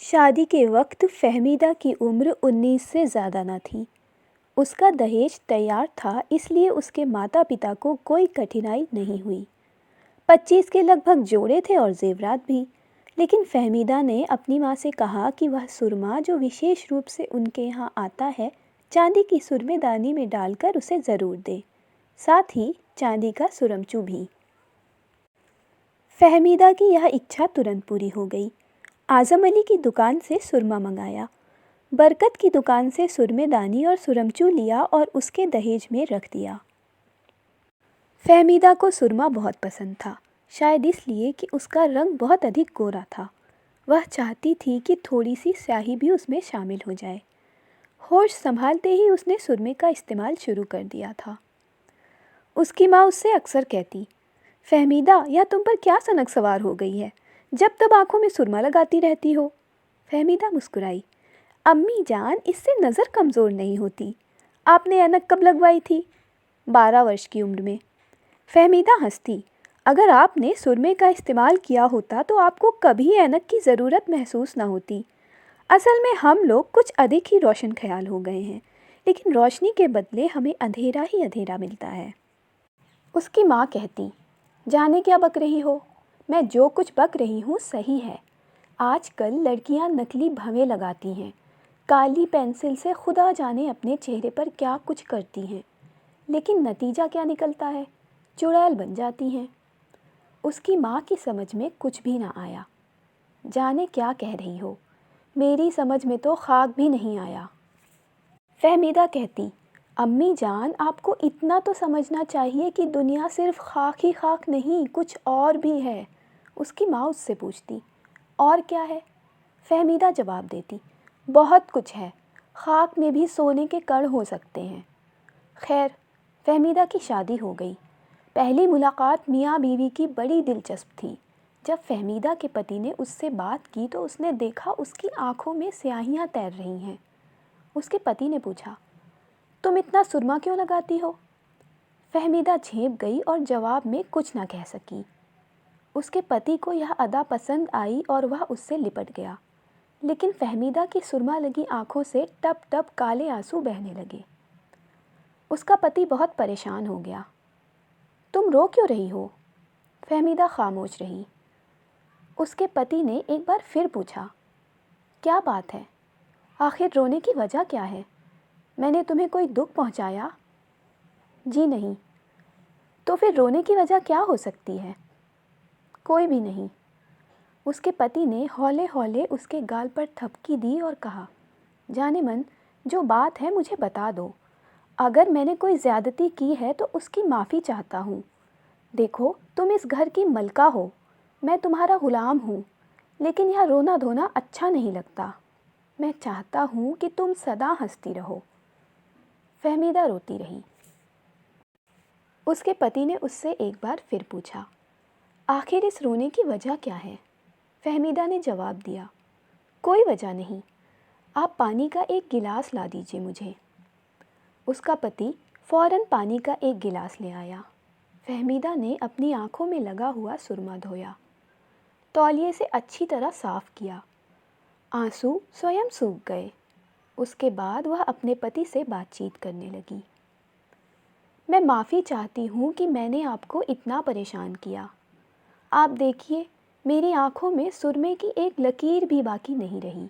शादी के वक्त फ़हमीदा की उम्र 19 से ज़्यादा न थी। उसका दहेज तैयार था, इसलिए उसके माता पिता को कोई कठिनाई नहीं हुई। 25 के लगभग जोड़े थे और जेवरात भी। लेकिन फ़हमीदा ने अपनी माँ से कहा कि वह सुरमा जो विशेष रूप से उनके यहाँ आता है, चांदी की सुरमेदानी में डालकर उसे ज़रूर दे, साथ ही चांदी का सुरमचू भी। फ़हमीदा की यह इच्छा तुरंत पूरी हो गई। आज़म अली की दुकान से सुरमा मंगाया, बरकत की दुकान से सुरमेदानी और सुरमचू लिया और उसके दहेज में रख दिया। फ़हमीदा को सुरमा बहुत पसंद था, शायद इसलिए कि उसका रंग बहुत अधिक गोरा था। वह चाहती थी कि थोड़ी सी स्याही भी उसमें शामिल हो जाए। होश संभालते ही उसने सुरमे का इस्तेमाल शुरू कर दिया था। उसकी माँ उससे अक्सर कहती, फ़हमीदा, यह तुम पर क्या सनक सवार हो गई है, जब तब आंखों में सुरमा लगाती रहती हो। फ़हमीदा मुस्कुराई, अम्मी जान, इससे नज़र कमज़ोर नहीं होती। आपने ऐनक कब लगवाई थी? 12 वर्ष की उम्र में। फ़हमीदा हंसती, अगर आपने सुरमे का इस्तेमाल किया होता तो आपको कभी ऐनक की ज़रूरत महसूस न होती। असल में हम लोग कुछ अधिक ही रोशन ख्याल हो गए हैं, लेकिन रोशनी के बदले हमें अंधेरा ही अंधेरा मिलता है। उसकी माँ कहती, जाने क्या बक रही हो, मैं जो कुछ बक रही हूँ सही है। आजकल लड़कियाँ नकली भवें लगाती हैं, काली पेंसिल से खुदा जाने अपने चेहरे पर क्या कुछ करती हैं, लेकिन नतीजा क्या निकलता है, चुड़ैल बन जाती हैं। उसकी माँ की समझ में कुछ भी ना आया। जाने क्या कह रही हो, मेरी समझ में तो खाक भी नहीं आया। फ़हमीदा कहती, अम्मी जान, आपको इतना तो समझना चाहिए कि दुनिया सिर्फ खाक ही खाक नहीं, कुछ और भी है। उसकी माँ उससे पूछती, और क्या है? फ़हमीदा जवाब देती, बहुत कुछ है, खाक में भी सोने के कण हो सकते हैं। खैर, फ़हमीदा की शादी हो गई। पहली मुलाकात मियाँ बीवी की बड़ी दिलचस्प थी। जब फ़हमीदा के पति ने उससे बात की तो उसने देखा उसकी आंखों में स्याहियाँ तैर रही हैं। उसके पति ने पूछा, तुम इतना सुरमा क्यों लगाती हो? फ़हमीदा झेंप गई और जवाब में कुछ ना कह सकी। उसके पति को यह अदा पसंद आई और वह उससे लिपट गया, लेकिन फ़हमीदा की सुरमा लगी आंखों से टप टप काले आंसू बहने लगे। उसका पति बहुत परेशान हो गया। तुम रो क्यों रही हो? फ़हमीदा खामोश रही। उसके पति ने एक बार फिर पूछा, क्या बात है? आखिर रोने की वजह क्या है? मैंने तुम्हें कोई दुख पहुंचाया? जी नहीं। तो फिर रोने की वजह क्या हो सकती है? कोई भी नहीं। उसके पति ने हौले हौले उसके गाल पर थपकी दी और कहा, जाने मन, जो बात है मुझे बता दो। अगर मैंने कोई ज़्यादती की है तो उसकी माफ़ी चाहता हूँ। देखो, तुम इस घर की मलका हो, मैं तुम्हारा ग़ुलाम हूँ, लेकिन यह रोना धोना अच्छा नहीं लगता। मैं चाहता हूँ कि तुम सदा हंसती रहो। फ़हमीदा रोती रही। उसके पति ने उससे एक बार फिर पूछा, आखिर इस रोने की वजह क्या है? फ़हमीदा ने जवाब दिया, कोई वजह नहीं, आप पानी का एक गिलास ला दीजिए मुझे। उसका पति फ़ौरन पानी का एक गिलास ले आया। फ़हमीदा ने अपनी आंखों में लगा हुआ सुरमा धोया, तौलिए से अच्छी तरह साफ़ किया। आंसू स्वयं सूख गए। उसके बाद वह अपने पति से बातचीत करने लगी। मैं माफ़ी चाहती हूँ कि मैंने आपको इतना परेशान किया। आप देखिए, मेरी आंखों में सुरमे की एक लकीर भी बाकी नहीं रही।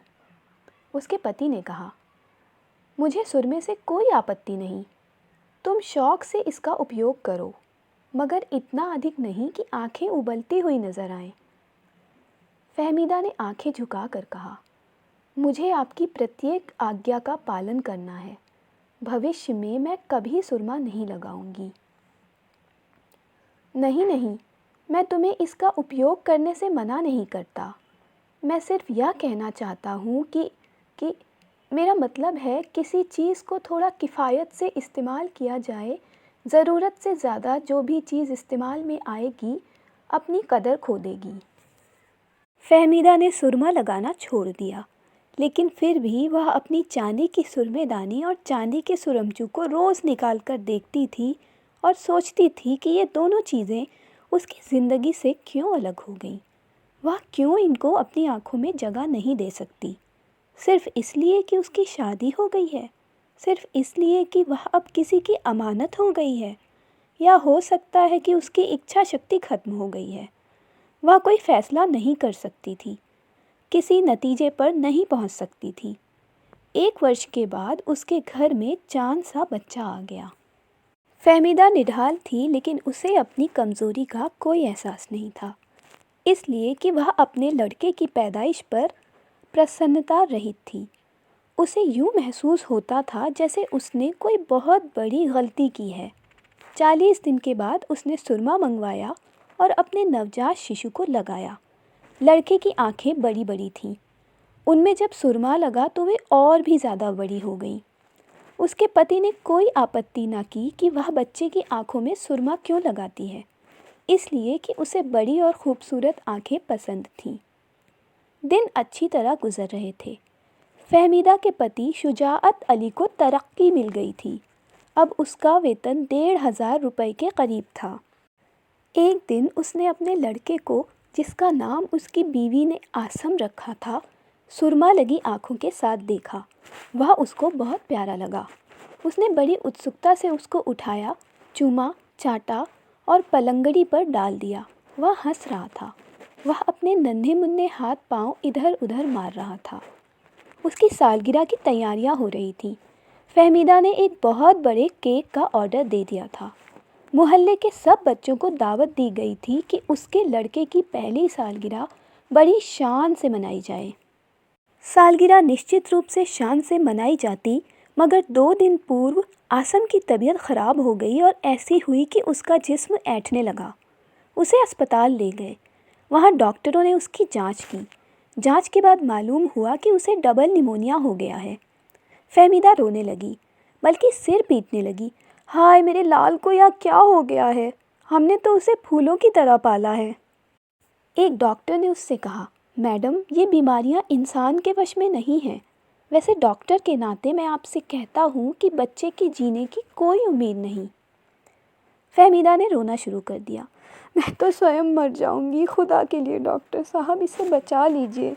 उसके पति ने कहा, मुझे सुरमे से कोई आपत्ति नहीं, तुम शौक़ से इसका उपयोग करो, मगर इतना अधिक नहीं कि आंखें उबलती हुई नज़र आएं। फ़हमीदा ने आंखें झुकाकर कहा, मुझे आपकी प्रत्येक आज्ञा का पालन करना है। भविष्य में मैं कभी सुरमा नहीं लगाऊंगी। नहीं नहीं, मैं तुम्हें इसका उपयोग करने से मना नहीं करता। मैं सिर्फ यह कहना चाहता हूँ कि मेरा मतलब है, किसी चीज़ को थोड़ा किफ़ायत से इस्तेमाल किया जाए। ज़रूरत से ज़्यादा जो भी चीज़ इस्तेमाल में आएगी अपनी कदर खो देगी। फ़हमीदा ने सुरमा लगाना छोड़ दिया, लेकिन फिर भी वह अपनी चांदी की सुरमेदानी और चांदी के सुरमचू को रोज़ निकाल कर देखती थी और सोचती थी कि ये दोनों चीज़ें उसकी ज़िंदगी से क्यों अलग हो गईं। वह क्यों इनको अपनी आंखों में जगह नहीं दे सकती? सिर्फ इसलिए कि उसकी शादी हो गई है? सिर्फ इसलिए कि वह अब किसी की अमानत हो गई है? या हो सकता है कि उसकी इच्छा शक्ति खत्म हो गई है? वह कोई फैसला नहीं कर सकती थी, किसी नतीजे पर नहीं पहुंच सकती थी। 1 वर्ष के बाद उसके घर में चांद सा बच्चा आ गया। फहमीदा निढाल थी, लेकिन उसे अपनी कमज़ोरी का कोई एहसास नहीं था, इसलिए कि वह अपने लड़के की पैदाइश पर प्रसन्नता रहित थी। उसे यूँ महसूस होता था जैसे उसने कोई बहुत बड़ी गलती की है। 40 दिन के बाद उसने सुरमा मंगवाया और अपने नवजात शिशु को लगाया। लड़के की आंखें बड़ी बड़ी थीं। उनमें जब सुरमा लगा तो वे और भी ज़्यादा बड़ी हो गईं। उसके पति ने कोई आपत्ति न की कि वह बच्चे की आंखों में सुरमा क्यों लगाती है, इसलिए कि उसे बड़ी और खूबसूरत आंखें पसंद थीं। दिन अच्छी तरह गुजर रहे थे। फहमीदा के पति शुजाअत अली को तरक्की मिल गई थी। अब उसका वेतन 1,500 रुपये के करीब था। एक दिन उसने अपने लड़के को, जिसका नाम उसकी बीवी ने आसम रखा था, सुरमा लगी आँखों के साथ देखा। वह उसको बहुत प्यारा लगा। उसने बड़ी उत्सुकता से उसको उठाया, चूमा, चाटा और पलंगड़ी पर डाल दिया। वह हंस रहा था। वह अपने नन्हे मुन्ने हाथ पांव इधर उधर मार रहा था। उसकी सालगिरह की तैयारियां हो रही थीं। फहमीदा ने एक बहुत बड़े केक का ऑर्डर दे दिया था। मोहल्ले के सब बच्चों को दावत दी गई थी कि उसके लड़के की पहली सालगिरह बड़ी शान से मनाई जाए। सालगिरह निश्चित रूप से शान से मनाई जाती, मगर 2 दिन पूर्व आसम की तबीयत ख़राब हो गई और ऐसी हुई कि उसका जिस्म ऐंठने लगा। उसे अस्पताल ले गए। वहाँ डॉक्टरों ने उसकी जांच की। जांच के बाद मालूम हुआ कि उसे डबल निमोनिया हो गया है। फहमीदा रोने लगी, बल्कि सिर पीटने लगी। हाय मेरे लाल को यह क्या हो गया है? हमने तो उसे फूलों की तरह पाला है। एक डॉक्टर ने उससे कहा, मैडम, ये बीमारियां इंसान के वश में नहीं हैं। वैसे डॉक्टर के नाते मैं आपसे कहता हूँ कि बच्चे के जीने की कोई उम्मीद नहीं। फहमीदा ने रोना शुरू कर दिया। मैं तो स्वयं मर जाऊंगी। खुदा के लिए डॉक्टर साहब, इसे बचा लीजिए।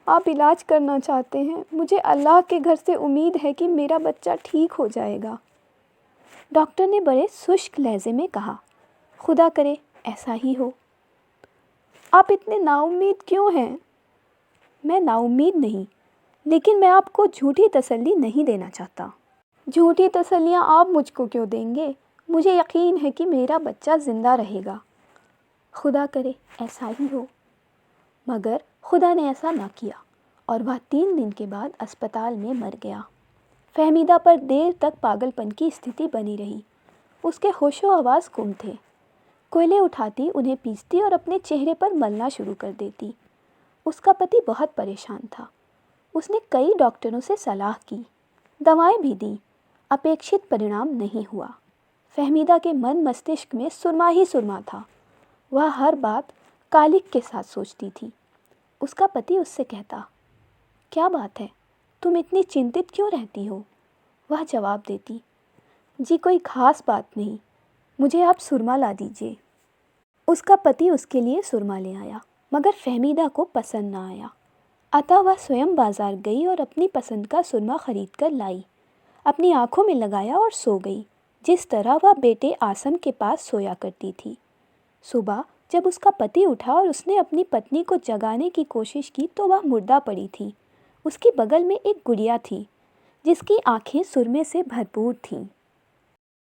आप इलाज करना चाहते हैं। मुझे अल्लाह के घर से उम्मीद है कि मेरा बच्चा ठीक हो जाएगा। डॉक्टर ने बड़े शुष्क लहजे में कहा, खुदा करे ऐसा ही हो। आप इतने नाउम्मीद क्यों हैं? मैं नाउम्मीद नहीं, लेकिन मैं आपको झूठी तसल्ली नहीं देना चाहता। झूठी तसल्लियाँ आप मुझको क्यों देंगे? मुझे यकीन है कि मेरा बच्चा ज़िंदा रहेगा। खुदा करे ऐसा ही हो। मगर खुदा ने ऐसा ना किया और वह 3 दिन के बाद अस्पताल में मर गया। फहमीदा पर देर तक पागलपन की स्थिति बनी रही। उसके होशो हवास गुम थे। कोयले उठाती, उन्हें पीसती और अपने चेहरे पर मलना शुरू कर देती। उसका पति बहुत परेशान था। उसने कई डॉक्टरों से सलाह की, दवाएं भी दी। अपेक्षित परिणाम नहीं हुआ। फहमीदा के मन मस्तिष्क में सुरमा ही सुरमा था। वह हर बात कालिक के साथ सोचती थी। उसका पति उससे कहता, क्या बात है, तुम इतनी चिंतित क्यों रहती हो? वह जवाब देती, जी कोई ख़ास बात नहीं, मुझे आप सुरमा ला दीजिए। उसका पति उसके लिए सुरमा ले आया, मगर फहमीदा को पसंद ना आया। अतः वह स्वयं बाज़ार गई और अपनी पसंद का सुरमा खरीद कर लाई। अपनी आँखों में लगाया और सो गई, जिस तरह वह बेटे आसम के पास सोया करती थी। सुबह जब उसका पति उठा और उसने अपनी पत्नी को जगाने की कोशिश की तो वह मुर्दा पड़ी थी। उसके बगल में एक गुड़िया थी, जिसकी आंखें सुरमे से भरपूर थीं।